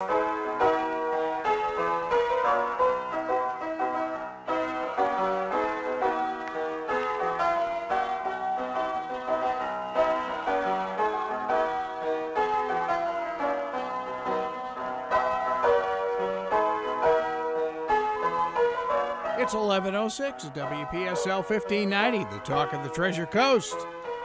It's 11:06 at WPSL 1590, the talk of the Treasure Coast.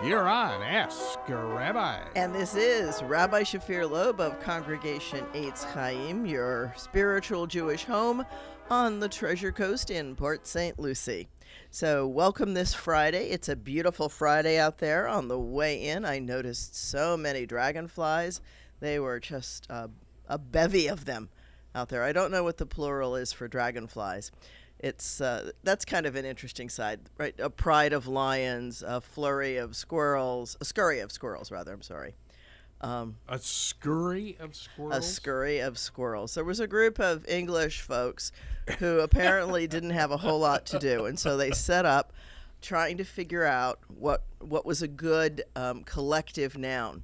You're on Ask a Rabbi. And this is Rabbi Shafir Lobb of Congregation Eitz Chayim, your spiritual Jewish home on the Treasure Coast in Port St. Lucie. So welcome this Friday. It's a beautiful Friday out there. On the way in, I noticed so many dragonflies. They were just a bevy of them out there. I don't know what the plural is for dragonflies. It's that's kind of an interesting side, right? A pride of lions, a scurry of squirrels, rather. I'm sorry. A scurry of squirrels? A scurry of squirrels. There was a group of English folks who apparently didn't have a whole lot to do, and so they set up trying to figure out what was a good collective noun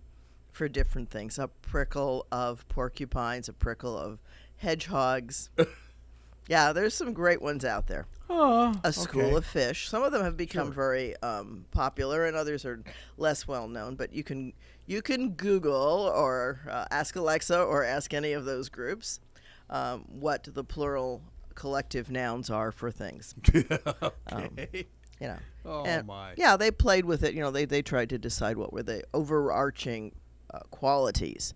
for different things. A prickle of porcupines, a prickle of hedgehogs. Yeah, there's some great ones out there. Oh, a school of fish. Some of them have become very popular, and others are less well known. But you can Google or ask Alexa or ask any of those groups what the plural collective nouns are for things. Okay. My. Yeah, they played with it. They tried to decide what were the overarching qualities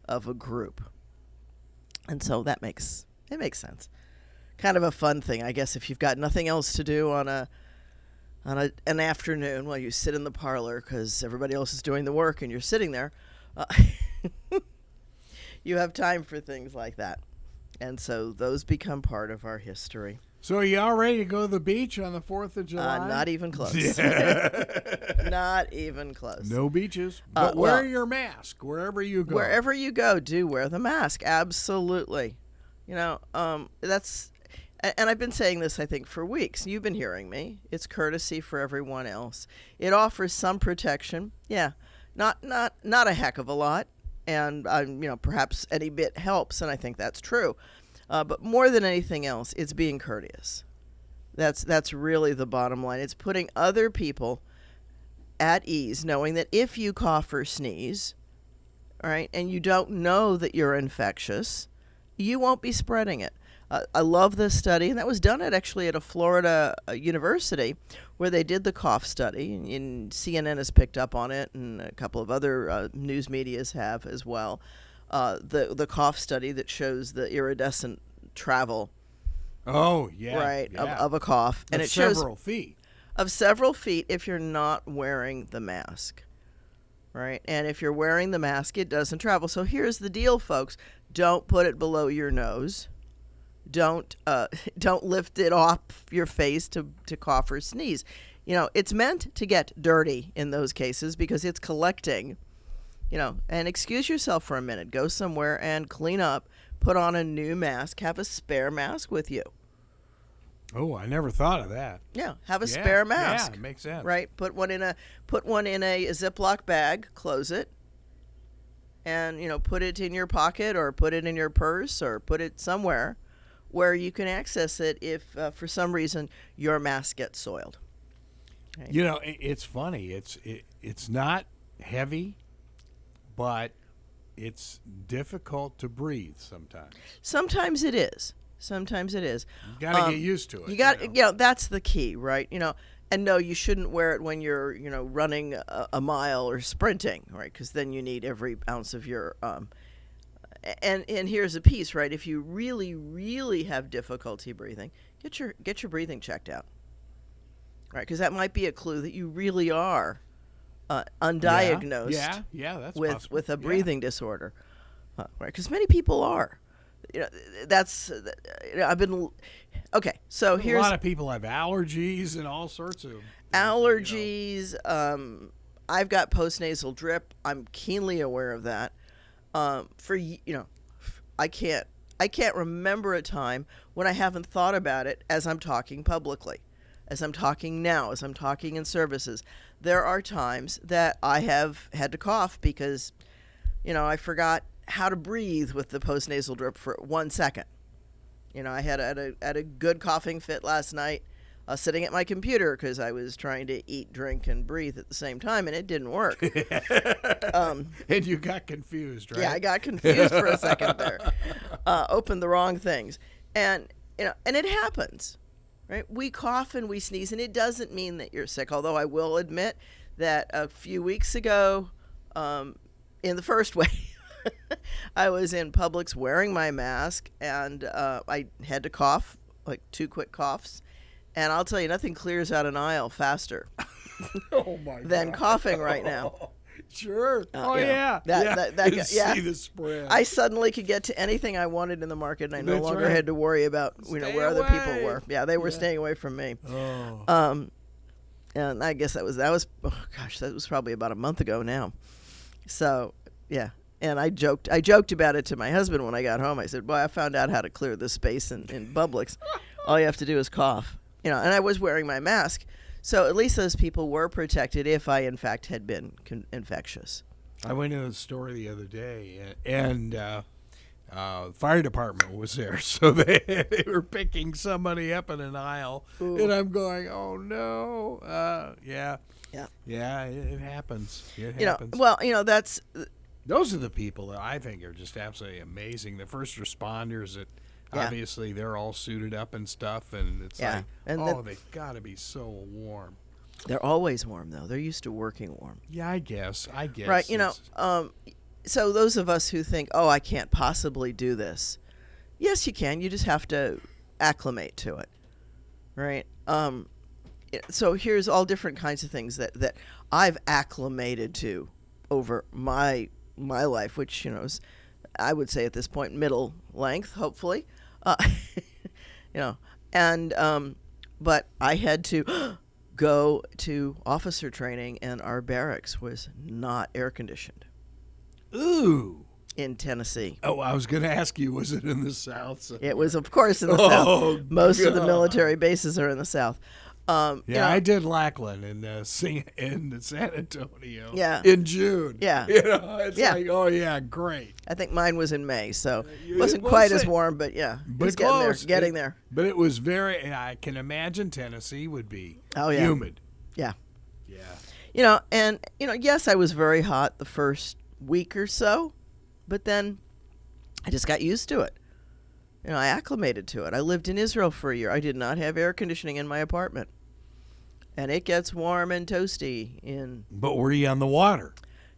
of a group, and so it makes sense. Kind of a fun thing, I guess, if you've got nothing else to do on an afternoon while you sit in the parlor because everybody else is doing the work and you're sitting there. You have time for things like that, and so those become part of our history. So are you all ready to go to the beach on the 4th of July? Not even close. Not even close. No beaches, but wear your mask wherever you go. Wherever you go, do wear the mask. Absolutely. That's. And I've been saying this, I think, for weeks. You've been hearing me. It's courtesy for everyone else. It offers some protection. Yeah, not a heck of a lot, and perhaps any bit helps, and I think that's true. But more than anything else, it's being courteous. That's really the bottom line. It's putting other people at ease, knowing that if you cough or sneeze, all right, and you don't know that you're infectious, you won't be spreading it. I love this study, and that was done at a Florida university where they did the cough study, and CNN has picked up on it, and a couple of other news medias have as well. The cough study that shows the iridescent travel. Oh, yeah. Right, yeah. Of a cough. And it shows several feet. Of several feet if you're not wearing the mask. Right? And if you're wearing the mask, it doesn't travel. So here's the deal, folks. Don't put it below your nose. Don't lift it off your face to cough or sneeze. It's meant to get dirty in those cases because it's collecting, and excuse yourself for a minute. Go somewhere and clean up, put on a new mask, have a spare mask with you. Oh, I never thought of that. Yeah, have a spare mask. Yeah, it makes sense. Right? Put one in a Ziploc bag, close it, and put it in your pocket or put it in your purse or put it somewhere where you can access it if for some reason your mask gets soiled. Okay. It's funny. It's not heavy, but it's difficult to breathe sometimes. Sometimes it is. You got to get used to it. You got, that's the key, right? And no, you shouldn't wear it when you're, running a mile or sprinting, right? Because then you need every ounce of your. And here's a piece, right? If you really, really have difficulty breathing, get your breathing checked out, right? Because that might be a clue that you really are undiagnosed. Yeah, that's with a breathing disorder, right? Because many people are. I've been okay. So here's a lot of people have allergies and all sorts of allergies. I've got postnasal drip. I'm keenly aware of that. I can't remember a time when I haven't thought about it as I'm talking publicly, as I'm talking now, as I'm talking in services. There are times that I have had to cough because, I forgot how to breathe with the postnasal drip for 1 second. I had a good coughing fit last night, sitting at my computer because I was trying to eat, drink, and breathe at the same time, and it didn't work. And you got confused, right? Yeah, I got confused for a second there. Opened the wrong things, and and it happens, right? We cough and we sneeze, and it doesn't mean that you're sick. Although I will admit that a few weeks ago, in the first wave, I was in Publix wearing my mask, and I had to cough, like 2 quick coughs. And I'll tell you, nothing clears out an aisle faster Oh my than God. coughing right now. Sure. Oh, yeah. yeah. That See the spread. I suddenly could get to anything I wanted in the market, and I no That's longer right. had to worry about Stay where other people away. were. Yeah, they were staying away from me. Oh. And I guess that was oh gosh, that was probably about a month ago now. So yeah. And I joked about it to my husband when I got home. I said, "Boy, I found out how to clear this space in Publix. All you have to do is cough." And I was wearing my mask. So at least those people were protected if I, in fact, had been infectious. I went to the store the other day, and fire department was there. So they were picking somebody up in an aisle. Ooh. And I'm going, oh, no. Yeah. Yeah. Yeah, it happens. It You know, happens. well, that's Those are the people that I think are just absolutely amazing. The first responders that Yeah. obviously they're all suited up and stuff, and it's Yeah. like, And they've got to be so warm. they're always warm, though. They're used to working warm. Yeah, I guess. Right, it's- so those of us who think, oh, I can't possibly do this. Yes, you can. You just have to acclimate to it, right? So here's all different kinds of things that I've acclimated to over my life, which, is, I would say at this point, middle length, hopefully. But I had to go to officer training, and our barracks was not air conditioned Ooh. in Tennessee. Oh, I was going to ask you, was it in the South? somewhere? It was, of course, in the Oh, South. Most of the God. military bases are in the South. Yeah, I did Lackland in San Antonio. Yeah. In June. Yeah. It's Yeah. like, oh yeah, great. I think mine was in May, so it you- wasn't we'll quite as see. warm, but yeah, But it's close. getting there. But it was very. I can imagine Tennessee would be Oh, yeah. humid. Yeah. Yeah. Yes, I was very hot the first week or so, but then I just got used to it. I acclimated to it. I lived in Israel for a year. I did not have air conditioning in my apartment. And it gets warm and toasty in... But were you on the water?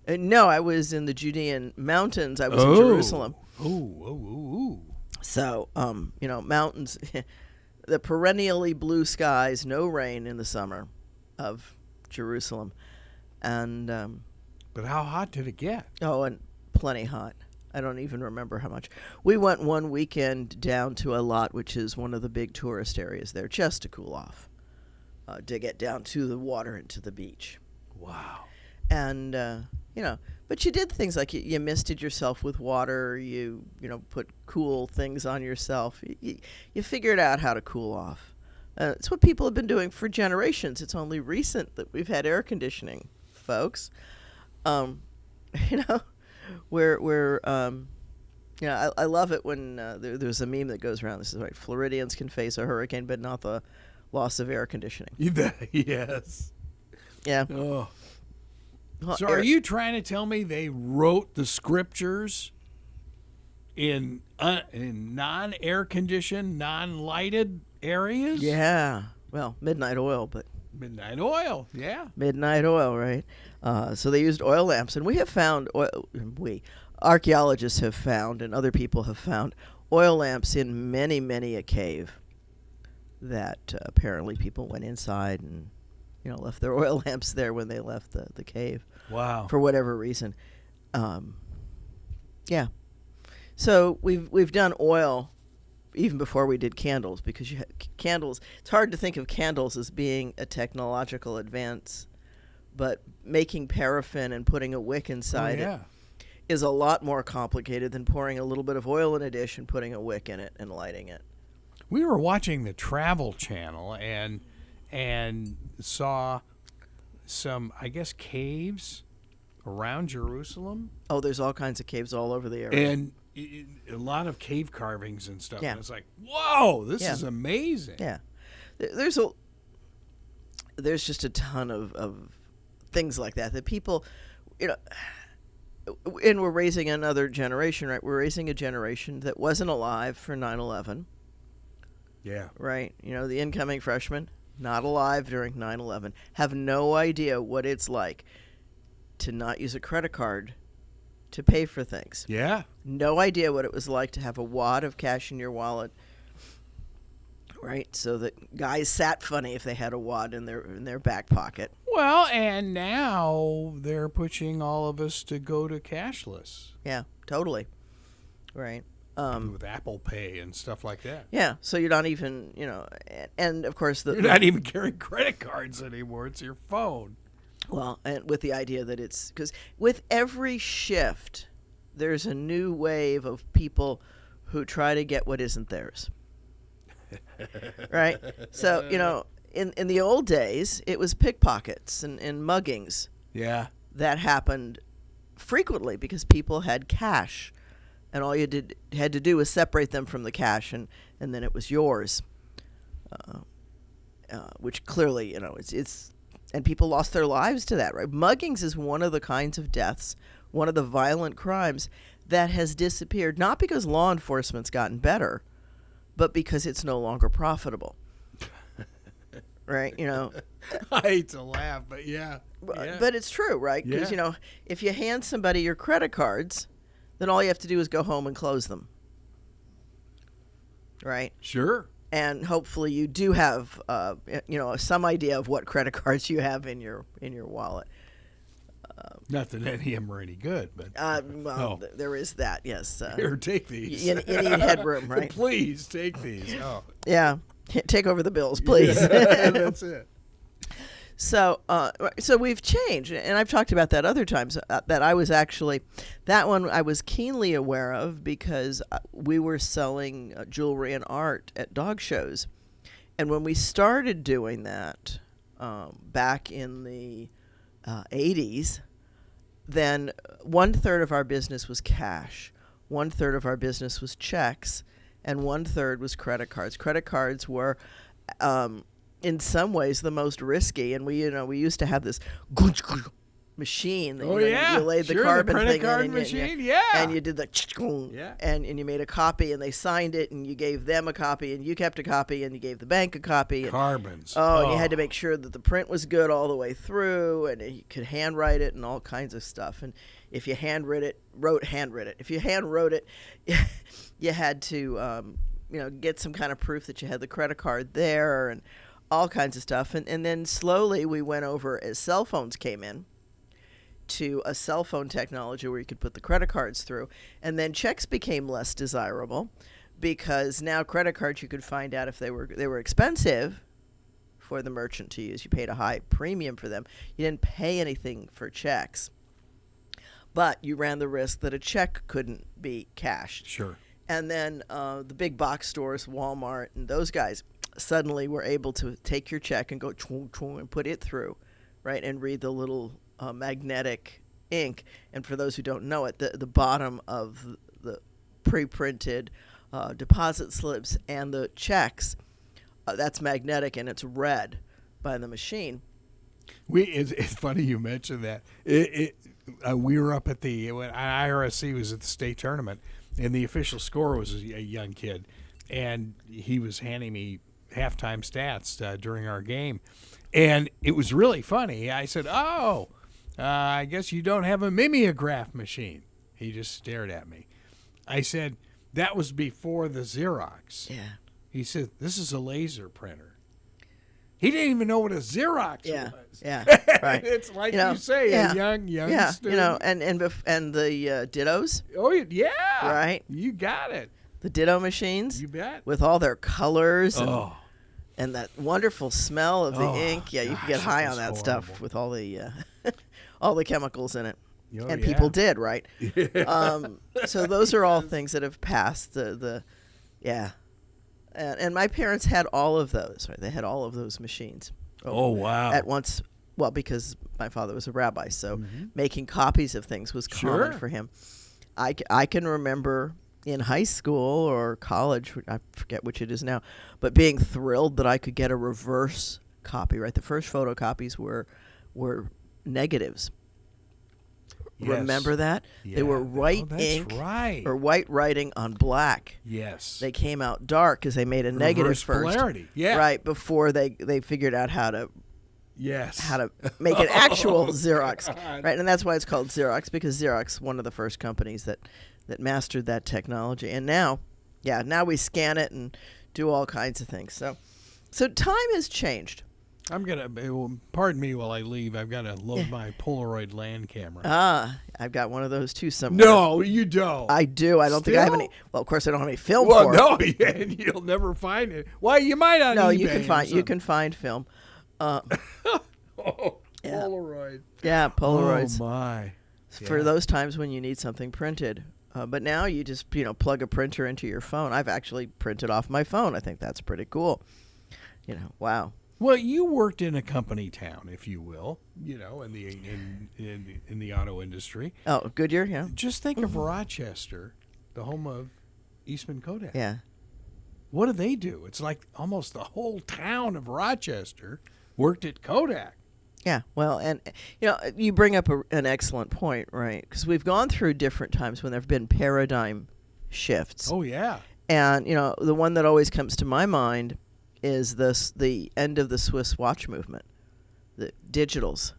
No, I was in the Judean mountains. I was in Jerusalem. Ooh. So, mountains, the perennially blue skies, no rain in the summer of Jerusalem. And, But how hot did it get? and plenty hot. I don't even remember how much. We went one weekend down to Eilat, which is one of the big tourist areas there, just to cool off, to get down to the water and to the beach. Wow. And, but you did things like you misted yourself with water, you put cool things on yourself. You figured out how to cool off. It's what people have been doing for generations. It's only recent that we've had air conditioning, folks. We're I love it when there's a meme that goes around. This is right. Floridians can face a hurricane, but not the loss of air conditioning. Yes. Yeah. Oh. Well, So are you trying to tell me they wrote the scriptures in non-air conditioned, non-lighted areas? Yeah. Well, midnight oil, but Midnight oil. Yeah. midnight oil, right? So they used oil lamps, and we have found archaeologists have found, and other people have found oil lamps in many a cave that apparently people went inside and left their oil lamps there when they left the cave Wow. for whatever reason. Yeah. So we've done oil even before we did candles, because candles, it's hard to think of candles as being a technological advance, but making paraffin and putting a wick inside it is a lot more complicated than pouring a little bit of oil in a dish and putting a wick in it and lighting it. We were watching the Travel Channel and saw some, I guess, caves around Jerusalem. Oh, there's all kinds of caves all over the area. And a lot of cave carvings and stuff. Yeah. And it's like, whoa, this Yeah. is amazing. Yeah. There's just a ton of things like that people, and we're raising another generation, right? We're raising a generation that wasn't alive for 9/11. Yeah. Right? The incoming freshmen, not alive during 9/11, have no idea what it's like to not use a credit card to pay for things. Yeah. No idea what it was like to have a wad of cash in your wallet. Right? So that guys sat funny if they had a wad in their back pocket. Well, and now they're pushing all of us to go to cashless. Yeah, totally. Right. With Apple Pay and stuff like that. Yeah, so you're not even, and of course You're not even carrying credit cards anymore. It's your phone. Well, and with the idea that it's, because with every shift, there's a new wave of people who try to get what isn't theirs. Right? So, in the old days, it was pickpockets and muggings. Yeah. That happened frequently because people had cash. And all you had to do was separate them from the cash, and then it was yours. Which clearly, it's and people lost their lives to that, right? Muggings is one of the kinds of deaths, one of the violent crimes that has disappeared, not because law enforcement's gotten better, but because it's no longer profitable. Right? I hate to laugh, but yeah. But it's true, right? Because, Yeah. If you hand somebody your credit cards, then all you have to do is go home and close them. Right? Sure. And hopefully you do have, some idea of what credit cards you have in your wallet. Not that any of them are any good, but there is that, yes. Here, take these. You need headroom, right? Please take these. Oh. Yeah. Take over the bills, please. That's it. So we've changed, and I've talked about that other times, that I was actually, that one I was keenly aware of because we were selling jewelry and art at dog shows. And when we started doing that back in the 80s, then 1/3 of our business was cash, 1/3 of our business was checks, and 1/3 was credit cards. Credit cards were in some ways the most risky, and we used to have this machine that you laid the carbon credit thing card in, machine, and you did the and you made a copy, and they signed it, and you gave them a copy, and you kept a copy, and you gave the bank a copy. Carbons. And you had to make sure that the print was good all the way through, and you could handwrite it and all kinds of stuff. And if you handwrote it. If you handwrote it, you had to get some kind of proof that you had the credit card there, and all kinds of stuff. And then slowly we went over, as cell phones came in, to a cell phone technology where you could put the credit cards through. And then checks became less desirable because now credit cards, you could find out if they were expensive for the merchant to use. You paid a high premium for them. You didn't pay anything for checks. But you ran the risk that a check couldn't be cashed. Sure. And then the big box stores, Walmart, and those guys suddenly were able to take your check and go and put it through, right, and read the little magnetic ink. And for those who don't know it, the bottom of the pre-printed deposit slips and the checks, that's magnetic, and it's read by the machine. It's funny you mentioned that. We were up at when IRSC was at the state tournament, and the official scorer was a young kid, and he was handing me halftime stats during our game, and it was really funny. I said, I guess you don't have a mimeograph machine. He just stared at me. I said, that was before the Xerox. Yeah. He said, this is a laser printer. He didn't even know what a Xerox was. Yeah, right. It's like you say, a young student. And the dittos. Oh, yeah. Right. You got it. The ditto machines. You bet. With all their colors and that wonderful smell of the ink. Yeah, you could get high on that stuff with all the all the chemicals in it. And people did, right? So those are all things that have passed And my parents had all of those, right? They had all of those machines. Oh, wow. At once well, because my father was a rabbi, so making copies of things was common for him. I can remember in high school or college, I forget which it is now, but being thrilled that I could get a reverse copy, right? The first photocopies were negatives. Yes. Remember that? Yeah. They were white ink or white writing on black. Yes. They came out dark because they made a negative first. Polarity. Yeah. Right, before they figured out how to Yes. make an actual Xerox. Right, and that's why it's called Xerox, because Xerox, one of the first companies that mastered that technology. And now we scan it and do all kinds of things. So time has changed. I'm going to, pardon me while I leave, I've got to load my Polaroid land camera. I've got one of those too somewhere. No, you don't. I do. I don't think I have any. Well, of course, I don't have any film well, for it. no, and you'll never find it. Why, you might on No, eBay you can find film. Polaroid. Yeah, Polaroids. Oh, my. For those times when you need something printed. But now you just, plug a printer into your phone. I've actually printed off my phone. I think that's pretty cool. Wow. Well, you worked in a company town, if you will, in the auto industry. Oh, Goodyear, yeah. Just think of Rochester, the home of Eastman Kodak. Yeah. What do they do? It's like almost the whole town of Rochester worked at Kodak. Yeah, well, and you bring up an excellent point, right? Because we've gone through different times when there have been paradigm shifts. Oh, yeah. And, the one that always comes to my mind is the end of the Swiss watch movement, the digitals,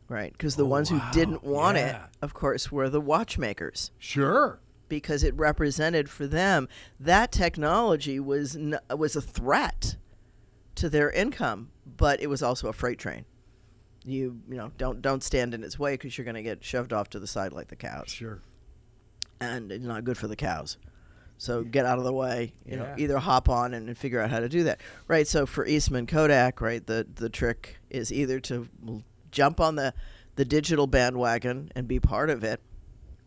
right? Because the ones who didn't want it, of course, were the watchmakers. Sure. Because it represented for them, that technology was a threat to their income, but it was also a freight train. Don't stand in its way because you're going to get shoved off to the side like the cows. Sure. And it's not good for the cows. So get out of the way, either hop on and figure out how to do that. Right, so for Eastman Kodak, right, the trick is either to jump on the digital bandwagon and be part of it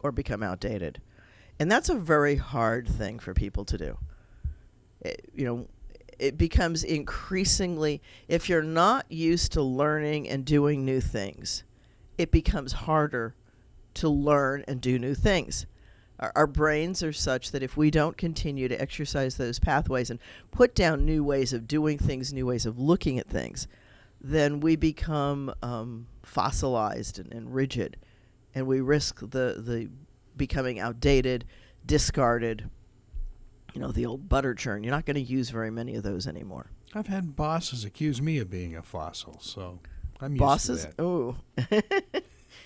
or become outdated. And that's a very hard thing for people to do. It becomes increasingly, if you're not used to learning and doing new things, it becomes harder to learn and do new things. Our brains are such that if we don't continue to exercise those pathways and put down new ways of doing things, new ways of looking at things, then we become fossilized and rigid, and we risk the becoming outdated, discarded. The old butter churn. You're not going to use very many of those anymore. I've had bosses accuse me of being a fossil, so I'm used bosses? to that. Ooh.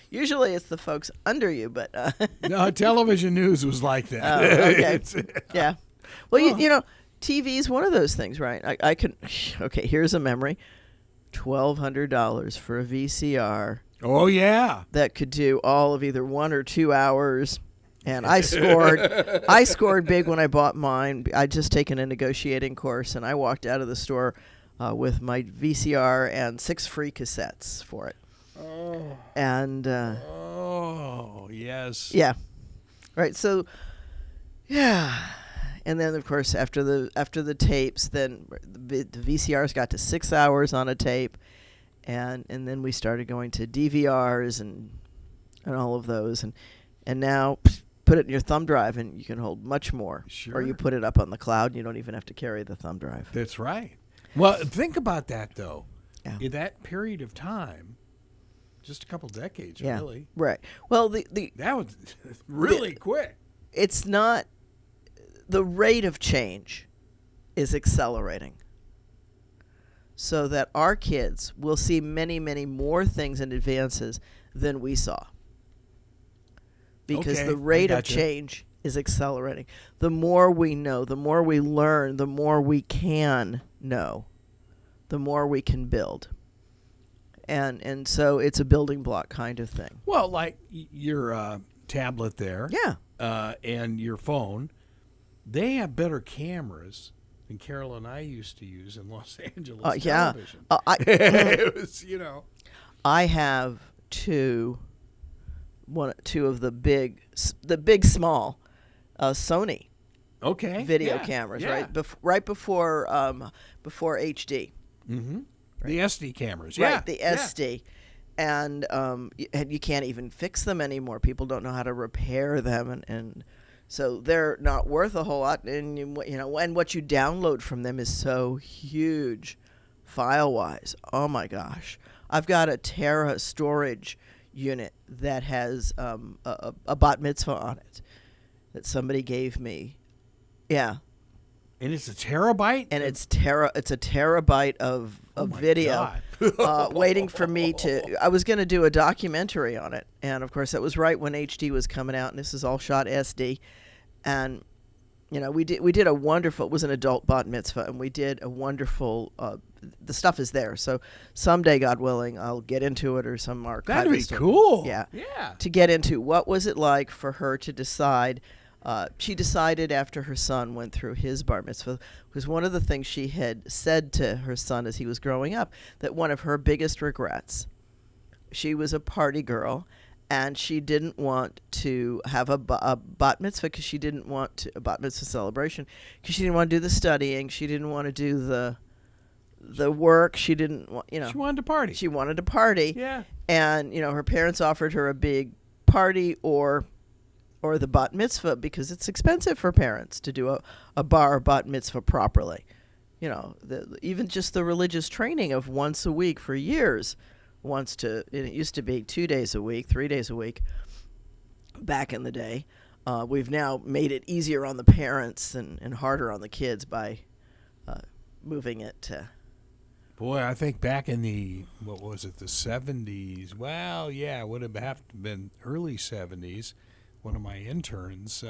Usually it's the folks under you, but... No, television news was like that. Oh, okay. Yeah. Well, TV is one of those things, right? I can... Okay, here's a memory. $1,200 for a VCR. Oh, yeah. That could do all of either 1 or 2 hours. And I scored big when I bought mine. I'd just taken a negotiating course, and I walked out of the store with my VCR and 6 free cassettes for it. Oh. And oh, yes. Yeah. Right. So, yeah. And then, of course, after the tapes, then the VCRs got to 6 hours on a tape, and then we started going to DVRs and all of those, and now put it in your thumb drive and you can hold much more. Sure. Or you put it up on the cloud and you don't even have to carry the thumb drive. That's right. Well, think about that, though. Yeah. In that period of time, just a couple decades, really. Right. Well, that was really quick. It's not... The rate of change is accelerating, so that our kids will see many, many more things and advances than we saw. Because the rate of change is accelerating. The more we know, the more we learn, the more we can know, the more we can build. And so it's a building block kind of thing. Well, like your tablet there. Yeah. And your phone. They have better cameras than Carol and I used to use in Los Angeles television. It was, I have two of the big small Sony video cameras, right? Right before HD. Mm-hmm. The SD cameras, Right, yeah. the SD. And you can't even fix them anymore. People don't know how to repair them, and so they're not worth a whole lot. And and what you download from them is so huge, file-wise. Oh my gosh, I've got a tera storage unit that has a bat mitzvah on it that somebody gave me. Yeah. And it's a terabyte? And it's a terabyte of video waiting for me to. I was going to do a documentary on it, and of course that was right when HD was coming out, and this is all shot SD. And we did a wonderful. It was an adult bat mitzvah, and we did a wonderful. The stuff is there, so someday, God willing, I'll get into it, or some archivist. That'd be cool. Yeah, yeah. To get into what was it like for her to decide. She decided after her son went through his bar mitzvah, because one of the things she had said to her son as he was growing up, that one of her biggest regrets, she was a party girl, and she didn't want to have a bat mitzvah because she didn't want to, a bat mitzvah celebration, because she didn't want to do the studying, she didn't want to do the work, she didn't want, She wanted to party. She wanted to party. Yeah. And, her parents offered her a big party or the bat mitzvah, because it's expensive for parents to do a bar or bat mitzvah properly. Even just the religious training of once a week for years. It used to be 2 days a week, 3 days a week back in the day. We've now made it easier on the parents and harder on the kids by moving it to... Boy, I think back in the 70s? Well, yeah, it would have been early 70s. One of my interns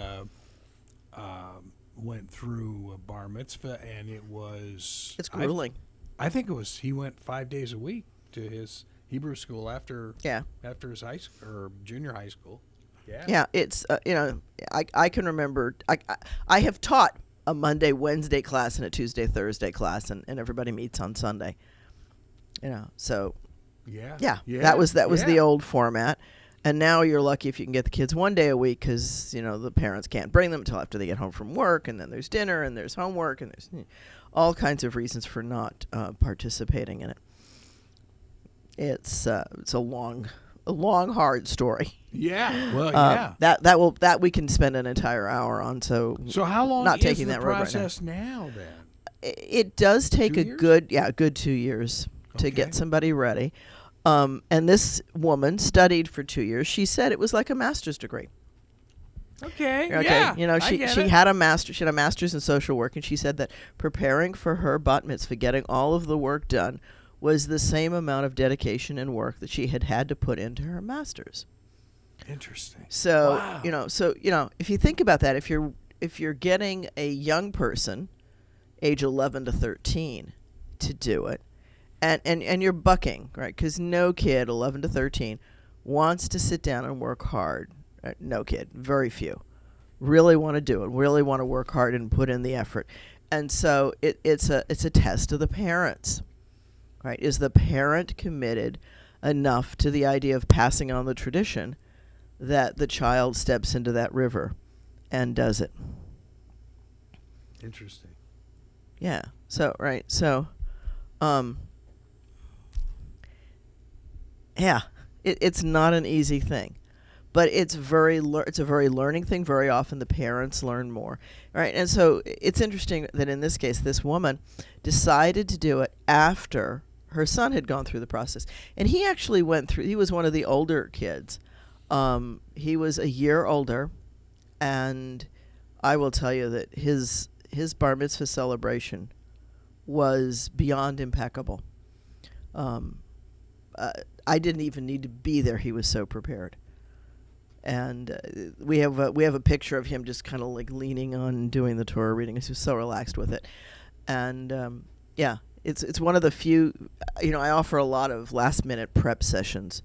went through a bar mitzvah, and it was... It's grueling. I think it was, he went 5 days a week to his Hebrew school after his high school, or junior high school. Yeah. Yeah, it's, I can remember, I have taught a Monday, Wednesday class and a Tuesday, Thursday class, and everybody meets on Sunday. So... Yeah. That was the old format. And now you're lucky if you can get the kids 1 day a week, because, the parents can't bring them until after they get home from work, and then there's dinner, and there's homework, and there's all kinds of reasons for not participating in it. It's a long, hard story. Yeah. Well, yeah. That we can spend an entire hour on. So how long not is taking the that road process right now then? It does take 2 a years? good 2 years to Okay. get somebody ready. And this woman studied for 2 years. She said it was like a master's degree. Okay. Yeah. She had a master's in social work, and she said that preparing for her bat mitzvah, getting all of the work done, was the same amount of dedication and work that she had to put into her master's. Interesting. So, Wow. if you think about that, if you're getting a young person, age 11 to 13, to do it, and you're bucking, right? Because no kid 11 to 13 wants to sit down and work hard. No kid, very few, really want to do it, really want to work hard and put in the effort. And so it's a test of the parents, right? Is the parent committed enough to the idea of passing on the tradition that the child steps into that river and does it? Interesting. Yeah. So, right. So, yeah, it's not an easy thing, but it's a very learning thing. Very often the parents learn more, right? And so it's interesting that in this case, this woman decided to do it after her son had gone through the process. And he actually went through, he was one of the older kids. He was a year older, and I will tell you that his bar mitzvah celebration was beyond impeccable. I didn't even need to be there. He was so prepared. And we have a picture of him just kind of like leaning on doing the Torah reading. He was so relaxed with it. And it's one of the few, I offer a lot of last minute prep sessions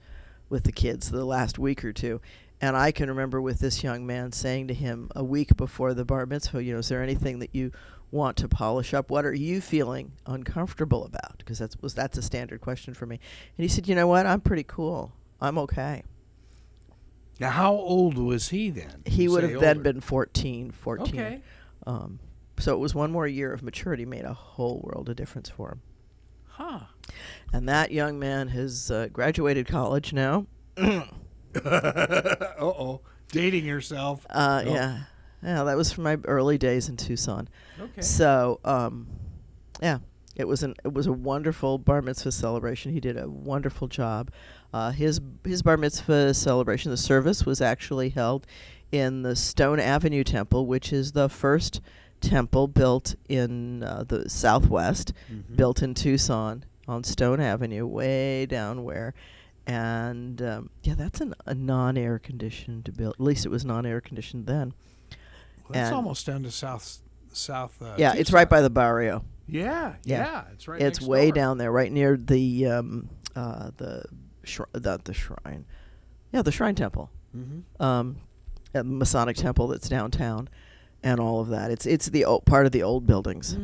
with the kids the last week or two. And I can remember with this young man saying to him a week before the bar mitzvah, is there anything that you want to polish up? What are you feeling uncomfortable about? Because that's a standard question for me. And he said, you know what? I'm pretty cool. I'm okay. Now, how old was he then? He would have then been 14. Okay. So it was one more year of maturity made a whole world of difference for him. Huh. And that young man has graduated college now. Uh-oh. Dating yourself. Yeah. Yeah, that was from my early days in Tucson. Okay. So, yeah, it was a wonderful bar mitzvah celebration. He did a wonderful job. His bar mitzvah celebration, the service was actually held in the Stone Avenue Temple, which is the first temple built in the Southwest, built in Tucson on Stone Avenue, way down where. And yeah, that's a non-air conditioned build. At least it was non-air conditioned then. Well, that's almost down to south. Yeah, Tucson. it's right by the barrio. Yeah, it's right. It's next way door. down there, right near the shrine. Yeah, the shrine temple. At the Masonic temple that's downtown, and all of that. It's the part of the old buildings.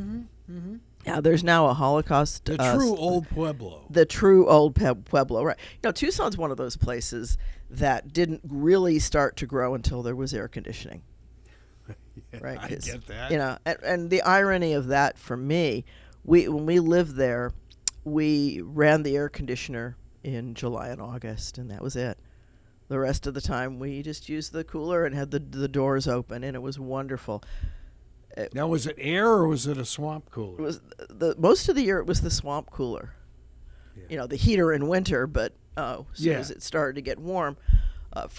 Yeah, there's now a Holocaust. The true old Pueblo. The true old Pueblo, right? You know, Tucson's one of those places that didn't really start to grow until there was air conditioning. Yeah, Right? I get that. You know, and the irony of that for me, when we lived there, we ran the air conditioner in July and August, and that was it. The rest of the time, we just used the cooler and had the doors open, and it was wonderful. Now, was it air or was it a swamp cooler? It was most of the year. It was the swamp cooler. Yeah. You know, the heater in winter, but as soon Yeah. as it started to get warm,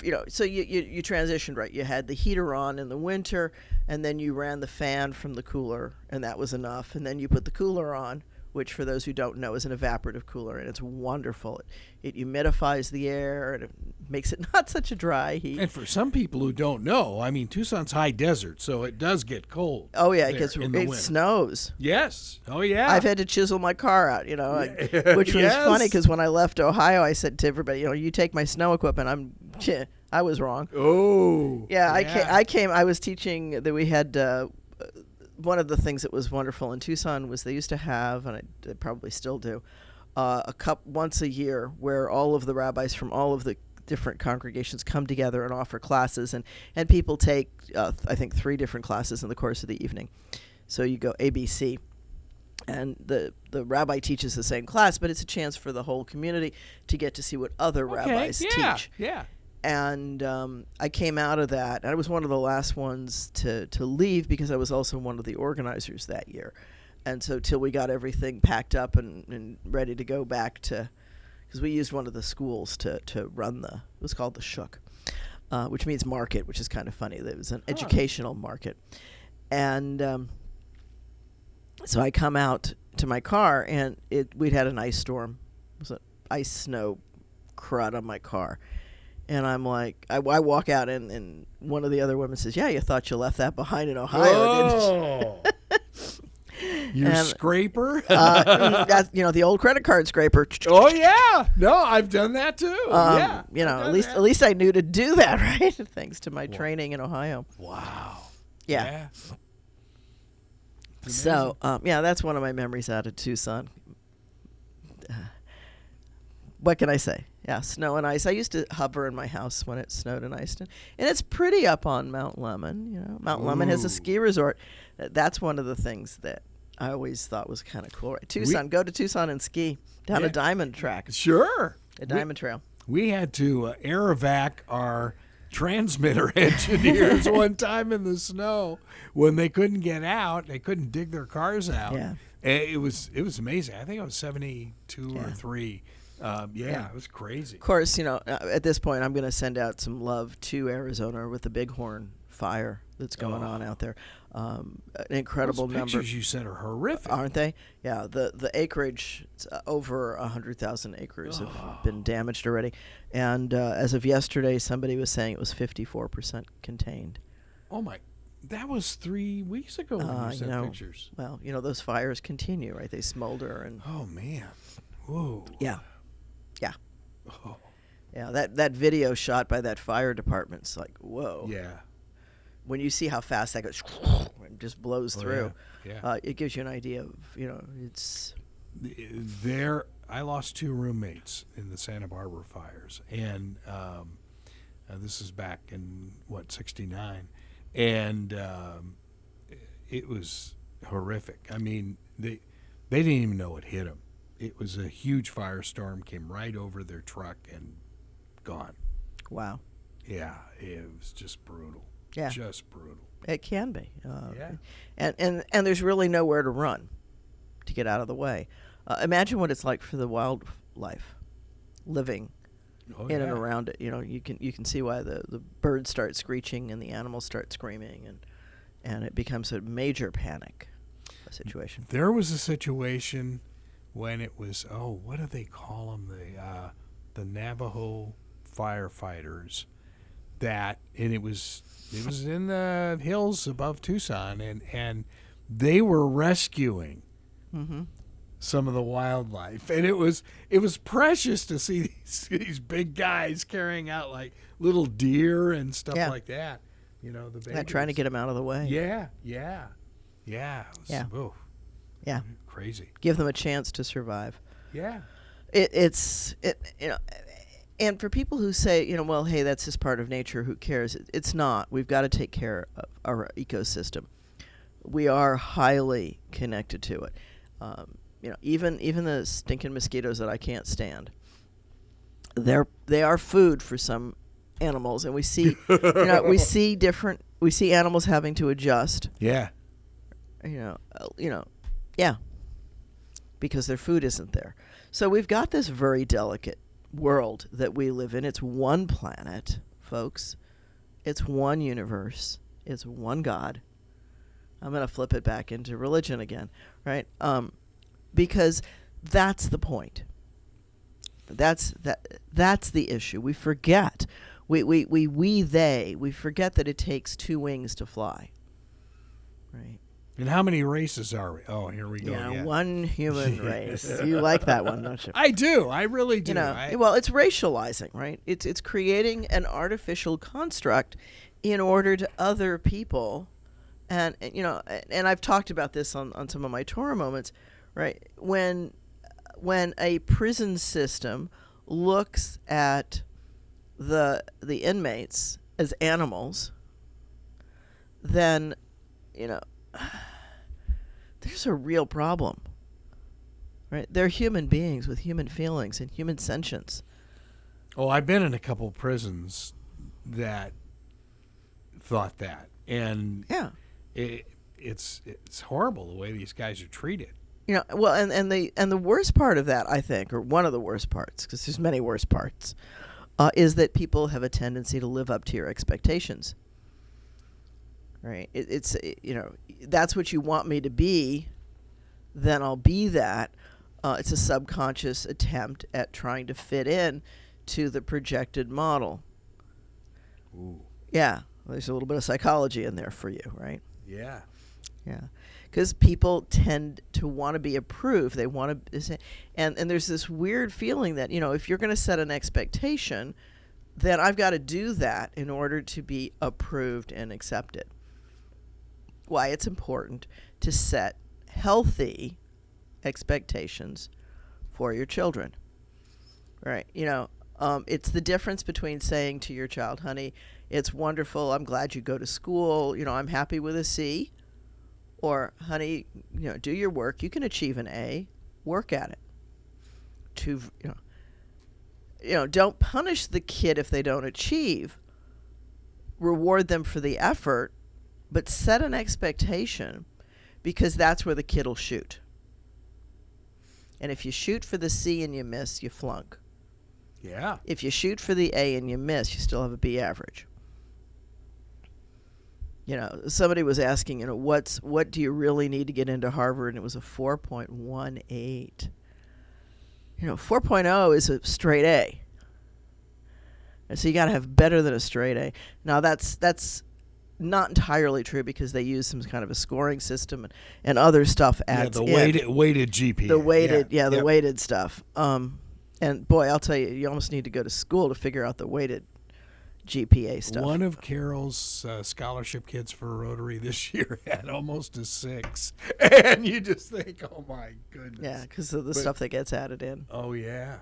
you know, so you transitioned, right? You had the heater on in the winter, and then you ran the fan from the cooler, and that was enough. And then you put the cooler on, which for those who don't know is an evaporative cooler, and it's wonderful. It humidifies the air, and it makes it not such a dry heat. And for some people who don't know, I mean, Tucson's high desert, so it does get cold. Oh yeah, there because in the it winter. snows. Yes. Oh yeah. I've had to chisel my car out, you know, which was Yes. funny because when I left Ohio, I said to everybody, you know, you take my snow equipment. I was wrong. Oh. Yeah, I was teaching that we had one of the things that was wonderful in Tucson was they used to have, and they probably still do, a cup once a year where all of the rabbis from all of the different congregations come together and offer classes, and people take, I think, 3 different classes in the course of the evening. So you go ABC, and the rabbi teaches the same class, but it's a chance for the whole community to get to see what other rabbis teach. Yeah. And I came out of that, and I was one of the last ones to leave because I was also one of the organizers that year. And so till we got everything packed up and ready to go back to, because we used one of the schools to run it was called the Shuk, which means market, which is kind of funny. It was an educational market. And so I come out to my car, and we'd had an ice storm. It was an ice snow crud on my car. And I'm like, I walk out, and one of the other women says, "Yeah, you thought you left that behind in Ohio, didn't you?" Your scraper? That's, you know, the old credit card scraper. Oh yeah. No, I've done that too. Yeah. You know, at least I knew to do that, right? Thanks to my training in Ohio. Wow. Yeah. So, yeah, that's one of my memories out of Tucson. What can I say? Yeah, snow and ice. I used to hover in my house when it snowed and iced. And it's pretty up on Mount Lemmon. You know, Mount Lemmon has a ski resort. That's one of the things that I always thought was kind of cool. Right? Tucson, go to Tucson and ski down a diamond track. Sure. A diamond trail. We had to air evac our transmitter engineers one time in the snow when they couldn't get out. They couldn't dig their cars out. Yeah. It was amazing. I think it was 72 or 3. It was crazy. Of course, you know, at this point, I'm going to send out some love to Arizona with the Bighorn fire that's going on out there. An incredible Those number. pictures you sent are horrific, aren't they? Yeah, the acreage, it's over 100,000 acres have been damaged already, and as of yesterday, somebody was saying it was 54% contained. Oh my! That was 3 weeks ago when you sent pictures. Well, you know, those fires continue, right? They smolder and. Oh man! Whoa! Yeah. Oh. Yeah, that video shot by that fire department's like, whoa. Yeah. When you see how fast that goes, and just blows through, it gives you an idea of, you know, it's... I lost 2 roommates in the Santa Barbara fires, and this is back in, 69, and it was horrific. I mean, they didn't even know it hit them. it was a huge firestorm, came right over their truck and gone. Wow. Yeah, it was just brutal. Yeah. Just brutal. It can be. Yeah. And there's really nowhere to run to get out of the way. Imagine what it's like for the wildlife living in and around it. You know, you can see why the birds start screeching and the animals start screaming, and it becomes a major panic situation. There was a situation when it was, what do they call them? The Navajo firefighters. And it was in the hills above Tucson, and they were rescuing some of the wildlife, and it was precious to see these big guys carrying out like little deer and stuff like that. You know, the babies. Trying to get them out of the way. Yeah. Yeah. Crazy. Give them a chance to survive. Yeah. It's you know, and for people who say, you know, well, hey, that's just part of nature, who cares? It's not. We've got to take care of our ecosystem. We are highly connected to it. You know, even the stinking mosquitoes that I can't stand, they are food for some animals, and we see we see animals having to adjust. Yeah. Yeah, because their food isn't there. So we've got this very delicate world that we live in. It's one planet, folks. It's one universe. It's one God. I'm going to flip it back into religion again, right? Because that's the point. That's the issue. We forget. We forget that it takes two wings to fly. Right? And how many races are we? Oh, here we go. Yeah, one human race. You like that one, don't you? I do. I really do. You know, well, it's racializing, right? It's creating an artificial construct in order to other people, and you know, and I've talked about this on some of my Torah moments, right? When a prison system looks at the inmates as animals, then you know, there's a real problem, right? They're human beings with human feelings and human sentience. Oh, I've been in a couple prisons that thought that, and it's horrible the way these guys are treated. You know, well, and the worst part of that, I think, or one of the worst parts, because there's many worse parts, is that people have a tendency to live up to your expectations. Right? You know, that's what you want me to be, then I'll be that. It's a subconscious attempt at trying to fit in to the projected model. Ooh. Yeah, there's a little bit of psychology in there for you, right? Yeah. Yeah. Because people tend to want to be approved. They want to, and there's this weird feeling that, you know, if you're going to set an expectation, then I've got to do that in order to be approved and accepted. Why it's important to set healthy expectations for your children, right? You know, it's the difference between saying to your child, honey, it's wonderful, I'm glad you go to school, you know, I'm happy with a C, or honey, you know, do your work, you can achieve an A, work at it. You know, don't punish the kid if they don't achieve, reward them for the effort, but set an expectation, because that's where the kid will shoot. And if you shoot for the C and you miss, you flunk. Yeah. If you shoot for the A and you miss, you still have a B average. You know, somebody was asking, you know, what do you really need to get into Harvard? And it was a 4.18. You know, 4.0 is a straight A. And so you got to have better than a straight A. Now that's not entirely true, because they use some kind of a scoring system and other stuff adds the weighted GPA. The weighted, the weighted stuff. And boy, I'll tell you, you almost need to go to school to figure out the weighted GPA stuff. One of Carol's scholarship kids for Rotary this year had almost a 6, and you just think, oh my goodness. Yeah, because of the stuff that gets added in. Oh yeah.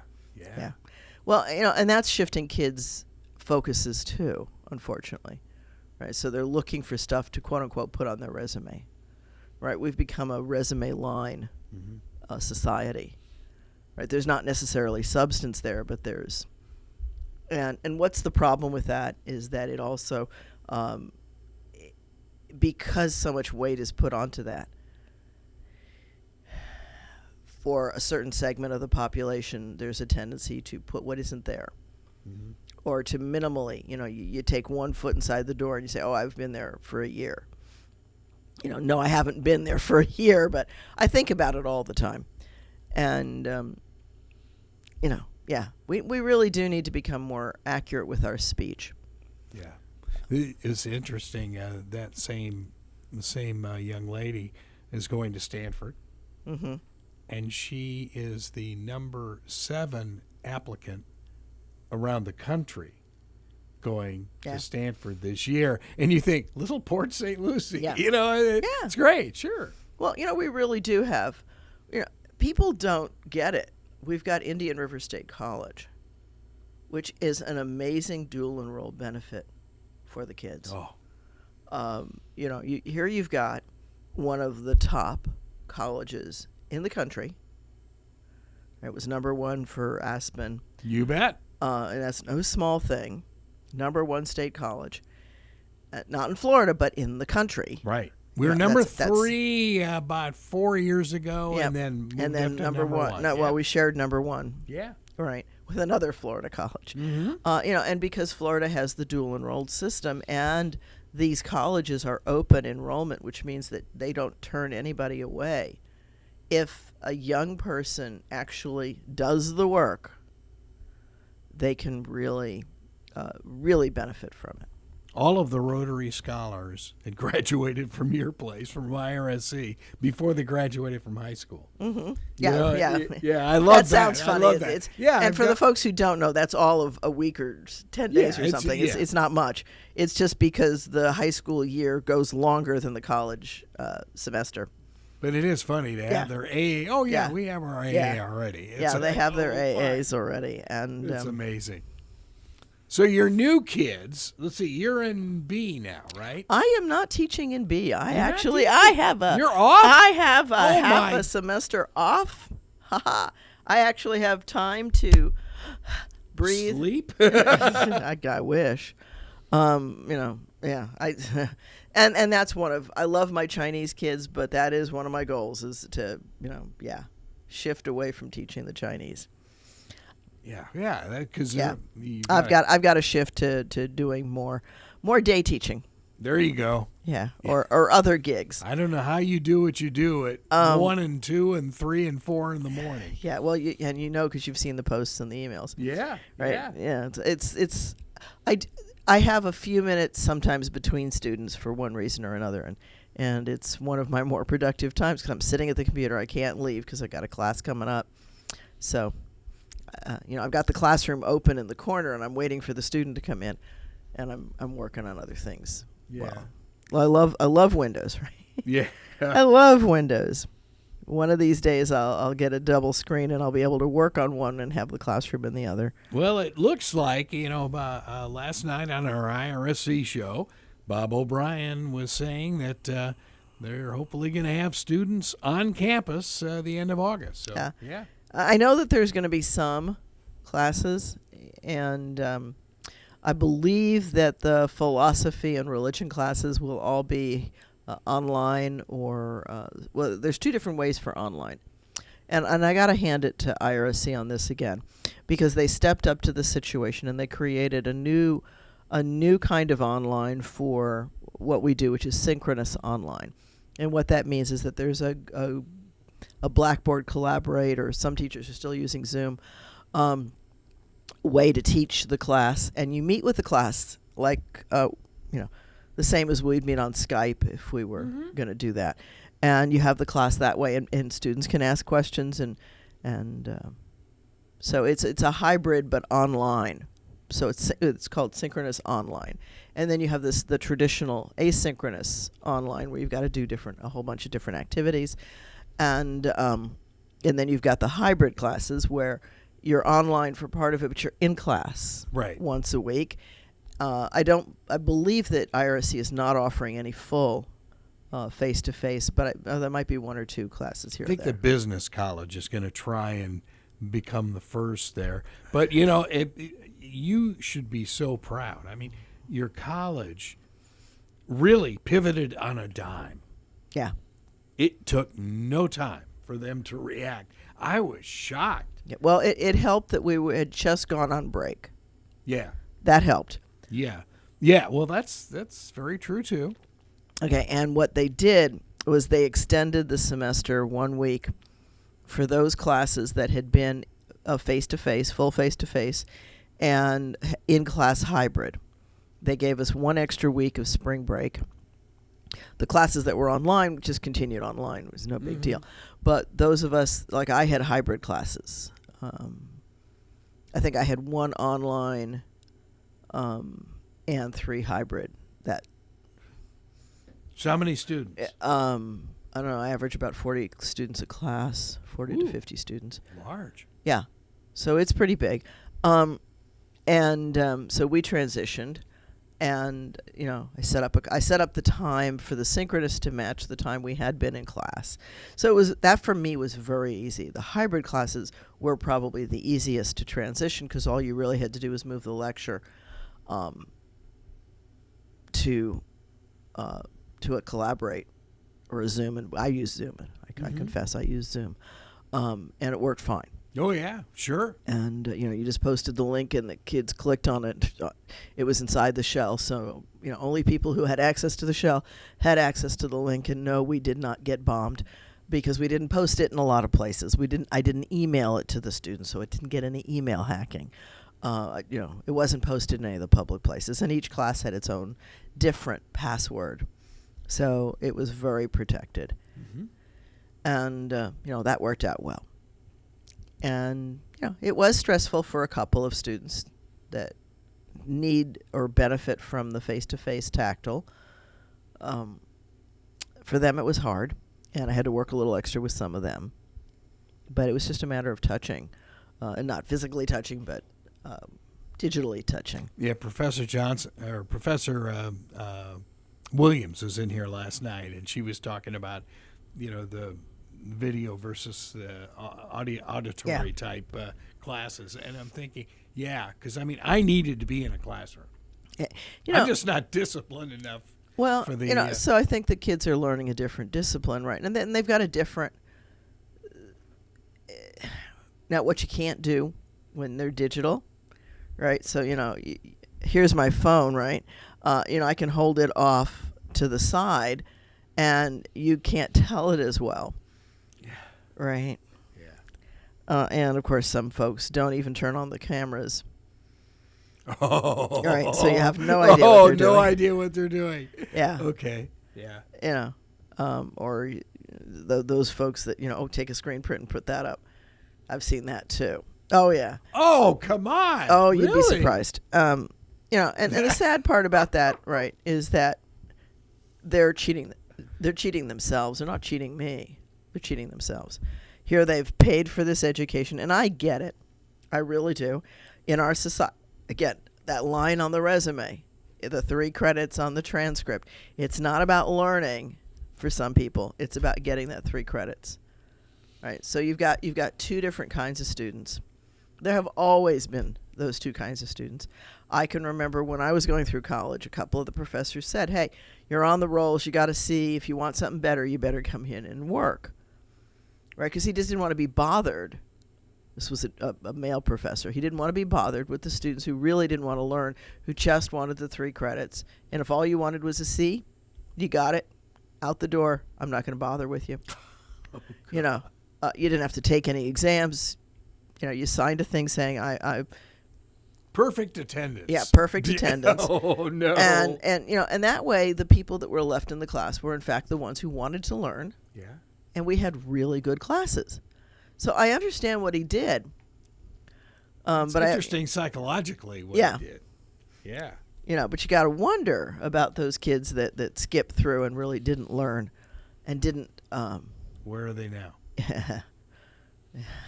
Well, you know, and that's shifting kids' focuses too, unfortunately. Right, so they're looking for stuff to quote unquote put on their resume. Right, we've become a resume line society. right? There's not necessarily substance there, but there's, and what's the problem with that is that it also, because so much weight is put onto that, for a certain segment of the population, there's a tendency to put what isn't there. Mm-hmm. Or to minimally, you take 1 foot inside the door and you say, oh, I've been there for a year. No, I haven't been there for a year, but I think about it all the time. And, we really do need to become more accurate with our speech. Yeah. It's interesting. That same young lady is going to Stanford. Mm-hmm. And she is the number 7 applicant around the country going to Stanford this year. And you think, little Port St. Lucie, it's great, sure. Well, we really do have, people don't get it. We've got Indian River State College, which is an amazing dual enroll benefit for the kids. Oh. Here you've got one of the top colleges in the country. It was number 1 for Aspen. You bet. And that's no small thing. Number 1 state college. Not in Florida, but in the country. Right. We were number 3 about 4 years ago, and then moved up to number 1. No, well, we shared number 1. Yeah. Right. With another Florida college. Mm-hmm. And because Florida has the dual enrolled system, and these colleges are open enrollment, which means that they don't turn anybody away. If a young person actually does the work, they can really benefit from it. All of the Rotary scholars had graduated from your place, from IRSC, before they graduated from high school. Mm-hmm. Yeah. I love that. That sounds funny. I love that. And for the folks who don't know, that's all of a week or 10 days or something. It's not much. It's just because the high school year goes longer than the college semester. But it is funny to have their AA. Oh, yeah, we have our AA already. They have their AAs already. And it's amazing. So your new kids, let's see, you're in B now, right? I am not teaching in B. You're You're off? I have half a semester off. I actually have time to breathe. Sleep? I wish. And that's I love my Chinese kids, but that is one of my goals is to, shift away from teaching the Chinese. Because I've got to shift to doing more day teaching. There you go. Yeah, or other gigs. I don't know how you do what you do at 1 and 2 and 3 and 4 in the morning. Yeah, well, because you've seen the posts and the emails. Yeah, right. Yeah, it's I have a few minutes sometimes between students for one reason or another, and it's one of my more productive times because I'm sitting at the computer. I can't leave because I've got a class coming up. So, I've got the classroom open in the corner, and I'm waiting for the student to come in, and I'm working on other things. Yeah. Well, I love Windows, right? Yeah. I love Windows. One of these days, I'll get a double screen, and I'll be able to work on one and have the classroom in the other. Well, it looks like, last night on our IRSC show, Bob O'Brien was saying that they're hopefully going to have students on campus the end of August. So, yeah. I know that there's going to be some classes, and I believe that the philosophy and religion classes will all be online or there's 2 different ways for online, and I got to hand it to IRSC on this again, because they stepped up to the situation and they created a new kind of online for what we do, which is synchronous online. And what that means is that there's a Blackboard Collaborate, or some teachers are still using Zoom, way to teach the class, and you meet with the class like the same as we'd meet on Skype if we were going to do that. And you have the class that way, and students can ask questions, and so it's a hybrid but online. So it's called synchronous online. And then you have the traditional asynchronous online, where you've got to do a whole bunch of different activities. And then you've got the hybrid classes where you're online for part of it, but you're in class once a week. I believe that IRSC is not offering any full face-to-face, but there might be 1 or 2 classes here. I think the business college is going to try and become the first there. But, you should be so proud. I mean, your college really pivoted on a dime. Yeah. It took no time for them to react. I was shocked. Yeah. Well, it helped that we had just gone on break. Yeah. That helped. Yeah. Yeah. Well, that's very true, too. Okay. And what they did was they extended the semester 1 week for those classes that had been face-to-face, full face-to-face, and in-class hybrid. They gave us 1 extra week of spring break. The classes that were online just continued online. It was no big deal. But those of us, like I had hybrid classes. I think I had 1 online and 3 hybrid. So how many students? I don't know. I average about 40 students a class, 40 to 50 students. Large. Yeah. So it's pretty big. So we transitioned. And I set up the time for the synchronous to match the time we had been in class. So that for me was very easy. The hybrid classes were probably the easiest to transition because all you really had to do was move the lecture to a Collaborate or a Zoom, and I use Zoom. I confess I use Zoom, and it worked fine. Oh, yeah, sure. And, you just posted the link and the kids clicked on it. It was inside the shell. So, only people who had access to the shell had access to the link. And no, we did not get bombed because we didn't post it in a lot of places. I didn't email it to the students, so it didn't get any email hacking. It wasn't posted in any of the public places. And each class had its own different password. So it was very protected. Mm-hmm. And, that worked out well. And, it was stressful for a couple of students that need or benefit from the face-to-face tactile. For them, it was hard, and I had to work a little extra with some of them. But it was just a matter of touching, and not physically touching, but digitally touching. Yeah, Professor Williams was in here last night, and she was talking about, the video versus the auditory type classes, and I'm thinking, because I needed to be in a classroom. I'm just not disciplined enough. Well, for the, so I think the kids are learning a different discipline, right? And then they've got a different. Now, what you can't do when they're digital, right? So here's my phone, right? I can hold it off to the side, and you can't tell it as well. Right. Yeah. And of course, some folks don't even turn on the cameras. Oh. Right. So you have no idea what they're doing. No idea what they're doing. Yeah. Okay. Yeah. Or those folks that take a screen print and put that up. I've seen that too. Oh yeah. Oh come on. Oh, you'd really? be surprised. And the sad part about that, right, is that they're cheating. They're cheating themselves. They're not cheating me. They're cheating themselves. Here they've paid for this education, and I get it. I really do. In our society, again, that line on the resume, the 3 credits on the transcript, it's not about learning for some people. It's about getting that 3 credits. Right? So you've got 2 different kinds of students. There have always been those 2 kinds of students. I can remember when I was going through college, a couple of the professors said, hey, you're on the rolls. You got to see if you want something better, you better come in and work. Right? Because he just didn't want to be bothered. This was a male professor. He didn't want to be bothered with the students who really didn't want to learn, who just wanted the 3 credits. And if all you wanted was a C, you got it. Out the door. I'm not going to bother with you. Oh, you didn't have to take any exams. You signed a thing saying I perfect attendance. Yeah, perfect attendance. Oh no. And that way the people that were left in the class were in fact the ones who wanted to learn. Yeah. And we had really good classes. So I understand what he did. It's interesting psychologically what he did. Yeah. But you got to wonder about those kids that skipped through and really didn't learn and didn't. Where are they now?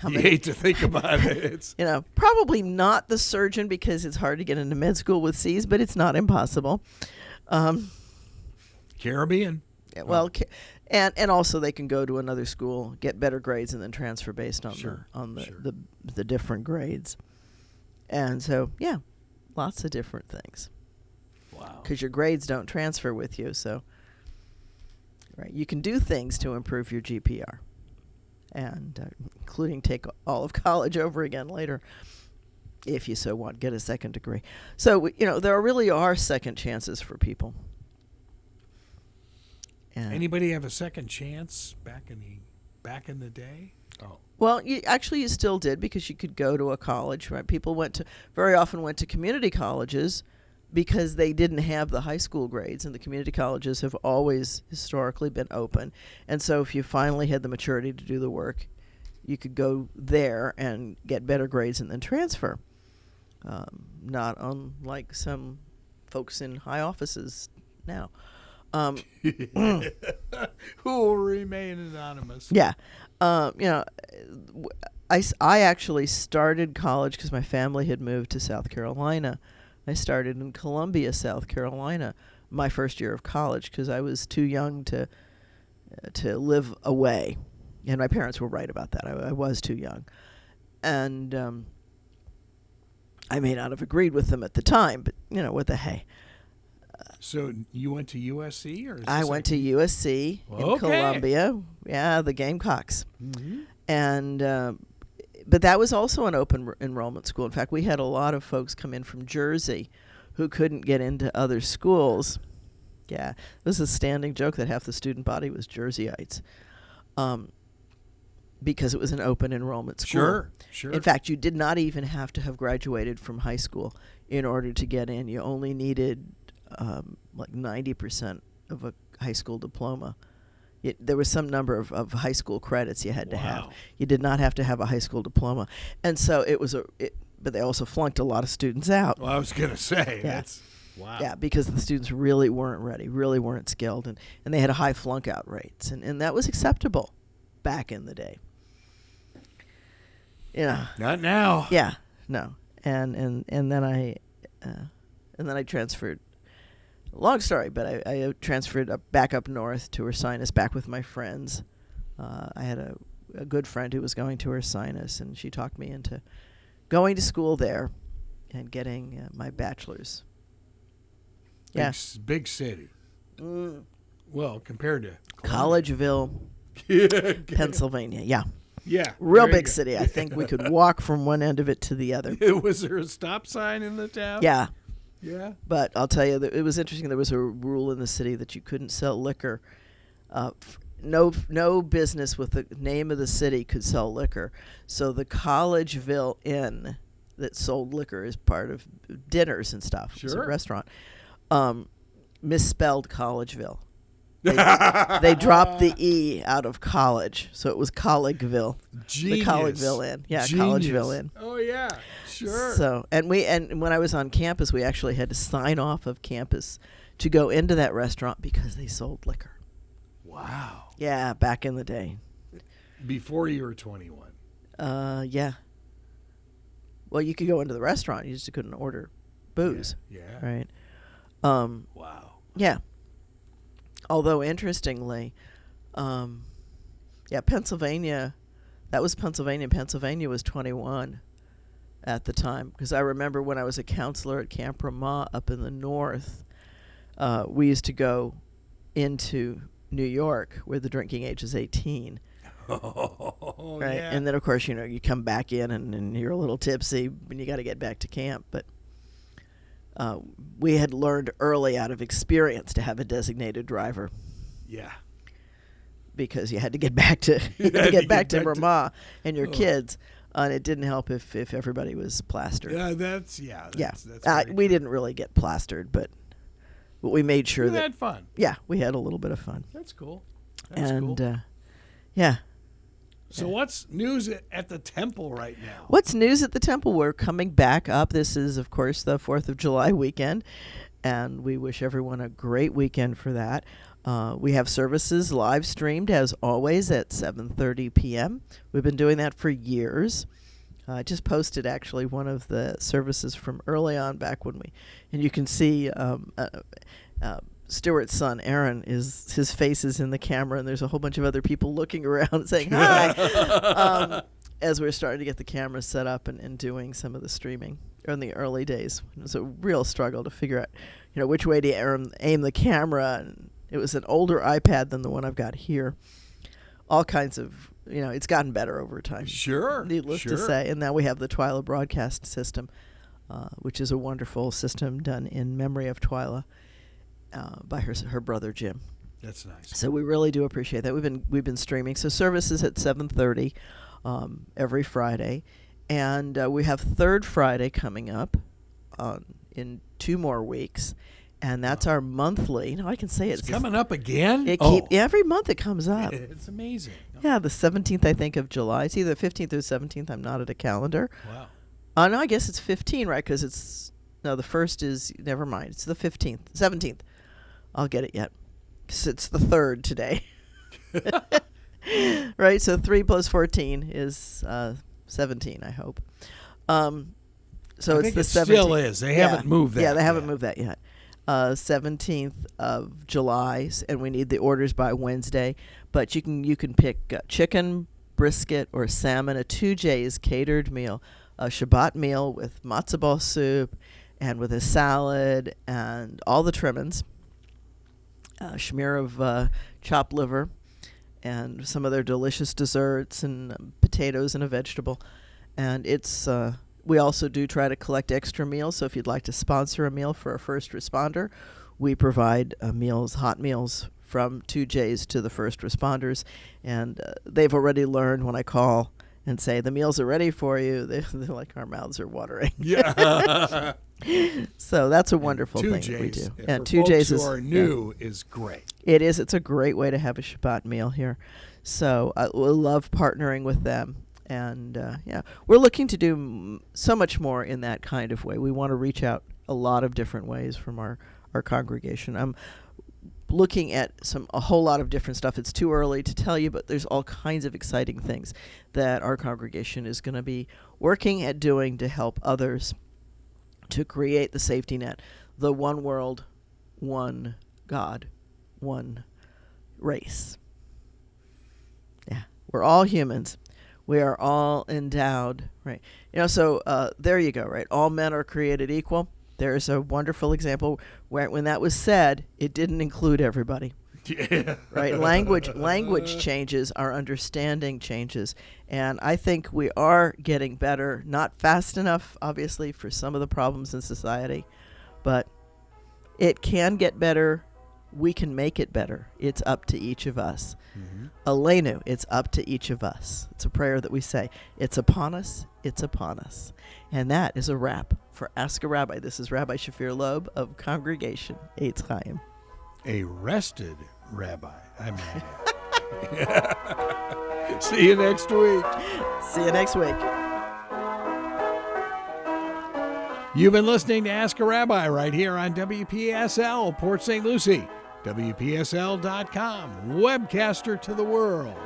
You hate to think about it. It's probably not the surgeon because it's hard to get into med school with C's, but it's not impossible. Caribbean. Well, And also they can go to another school, get better grades, and then transfer based on the different grades. And so, yeah, lots of different things. Wow. Because your grades don't transfer with you, so right, you can do things to improve your GPR, and including take all of college over again later, if you so want, get a second degree. So there really are second chances for people. And Anybody have a second chance back in the day? Oh. Well, you still did, because you could go to a college, right? People very often went to community colleges because they didn't have the high school grades, and the community colleges have always historically been open. And so if you finally had the maturity to do the work, you could go there and get better grades and then transfer. Not unlike some folks in high offices now. Who will remain anonymous. Yeah. I actually started college because my family had moved to South Carolina. I started in Columbia, South Carolina, my first year of college, because I was too young to live away. And my parents were right about that. I was too young. And I may not have agreed with them at the time, but, what the hey. So you went to USC? Or I went to USC in Columbia. Yeah, the Gamecocks. Mm-hmm. And but that was also an open enrollment school. In fact, we had a lot of folks come in from Jersey who couldn't get into other schools. Yeah, it was a standing joke that half the student body was Jerseyites, because it was an open enrollment school. Sure. In fact, you did not even have to have graduated from high school in order to get in. You only needed like 90% of a high school diploma. There was some number of high school credits you had to have. You did not have to have a high school diploma. And so it was but they also flunked a lot of students out. Well, I was going to say, yeah. that's, wow. Yeah, because the students really weren't ready, really weren't skilled, and they had high flunk out rates. And that was acceptable back in the day. Not now. Yeah, no. And then I transferred. Long story, but I transferred back up north to Ursinus, back with my friends. I had a good friend who was going to Ursinus, and she talked me into going to school there and getting my bachelor's. Yeah. Big city. Mm. Well, compared to Collegeville, Pennsylvania. Yeah. Yeah. Real big city. I think we could walk from one end of it to the other. Was there a stop sign in the town? Yeah. Yeah. But I'll tell you, it was interesting. There was a rule in the city that you couldn't sell liquor. No business with the name of the city could sell liquor. So the Collegeville Inn that sold liquor as part of dinners and stuff. Sure. It was a restaurant. Misspelled Collegeville. They dropped the E out of college, so it was Collegeville. Genius. The Collegeville Inn. Yeah, Genius. Collegeville Inn. Oh, yeah. Sure. So, and when I was on campus, we actually had to sign off of campus to go into that restaurant because they sold liquor. Wow. Yeah, back in the day. Before you were 21. Yeah. Well, you could go into the restaurant, you just couldn't order booze. Yeah. Right. Wow. Yeah. Although interestingly, Pennsylvania, that was Pennsylvania. Pennsylvania was 21 at the time, because I remember when I was a counselor at Camp Ramah up in the north, we used to go into New York where the drinking age is 18. Oh, right. yeah. And then, of course, you come back in and you're a little tipsy and you got to get back to camp. But we had learned early out of experience to have a designated driver. Yeah. Because you had to get back to Ramah and your kids, and it didn't help if everybody was plastered. That's we didn't really get plastered, but we made sure we that had fun. Yeah, we had a little bit of fun. That's cool. Yeah. So what's news at the temple right now? What's news at the temple? We're coming back up. This is, of course, the 4th of July weekend, and we wish everyone a great weekend for that. We have services live streamed, as always, at 7:30 p.m. We've been doing that for years. I just posted, actually, one of the services from early on back when and you can see Stuart's son, Aaron, his face is in the camera, and there's a whole bunch of other people looking around saying hi as we're starting to get the cameras set up and doing some of the streaming. In the early days, it was a real struggle to figure out, which way to aim the camera. And it was an older iPad than the one I've got here. All kinds of, it's gotten better over time. Sure. Needless to say. And now we have the Twyla broadcast system, which is a wonderful system done in memory of Twyla by her brother Jim. That's nice. So we really do appreciate that. We've been streaming. So service is at 7:30 every Friday. And we have Third Friday coming up in 2 more weeks. And that's our monthly. I can say it's coming up again? Every month it comes up. It's amazing. Yeah, the 17th, I think, of July. It's either 15th or 17th. I'm not at a calendar. Wow. No, I guess it's 15, right? Because the first is, never mind. It's the 15th, 17th. I'll get it yet. 'Cause it's the 3rd today. Right? So 3 plus 14 is 17, I hope. So it's the 17th. Still is. They haven't moved that. Yeah, they haven't moved that yet. 17th of July, and we need the orders by Wednesday. But you can pick chicken, brisket, or salmon, a 2J's catered meal, a Shabbat meal with matzo ball soup, and with a salad and all the trimmings, a schmear of chopped liver, and some of their delicious desserts and potatoes and a vegetable. And it's we also do try to collect extra meals. So if you'd like to sponsor a meal for a first responder, we provide hot meals from 2J's to the first responders. And they've already learned when I call and say, the meals are ready for you, they're like, our mouths are watering. Yeah. So that's a wonderful thing that we do. And 2J's who are new is great. It is. It's a great way to have a Shabbat meal here. So we love partnering with them. And, we're looking to do so much more in that kind of way. We want to reach out a lot of different ways from our congregation. I'm looking at a whole lot of different stuff. It's too early to tell you, but there's all kinds of exciting things that our congregation is going to be working at doing to help others to create the safety net, the one world, one God, one race. Yeah, we're all humans. We are all endowed, right? So there you go, right? All men are created equal. There's a wonderful example where when that was said, it didn't include everybody. Yeah. Right? Language changes, our understanding changes. And I think we are getting better, not fast enough, obviously, for some of the problems in society, but it can get better. We can make it better. It's up to each of us. Mm-hmm. Aleinu, it's up to each of us. It's a prayer that we say. It's upon us. It's upon us. And that is a wrap for Ask a Rabbi. This is Rabbi Shafir Lobb of Congregation Eitz Chayim. A rested rabbi, I mean. See you next week. See you next week. You've been listening to Ask a Rabbi right here on WPSL, Port St. Lucie, WPSL.com, webcaster to the world.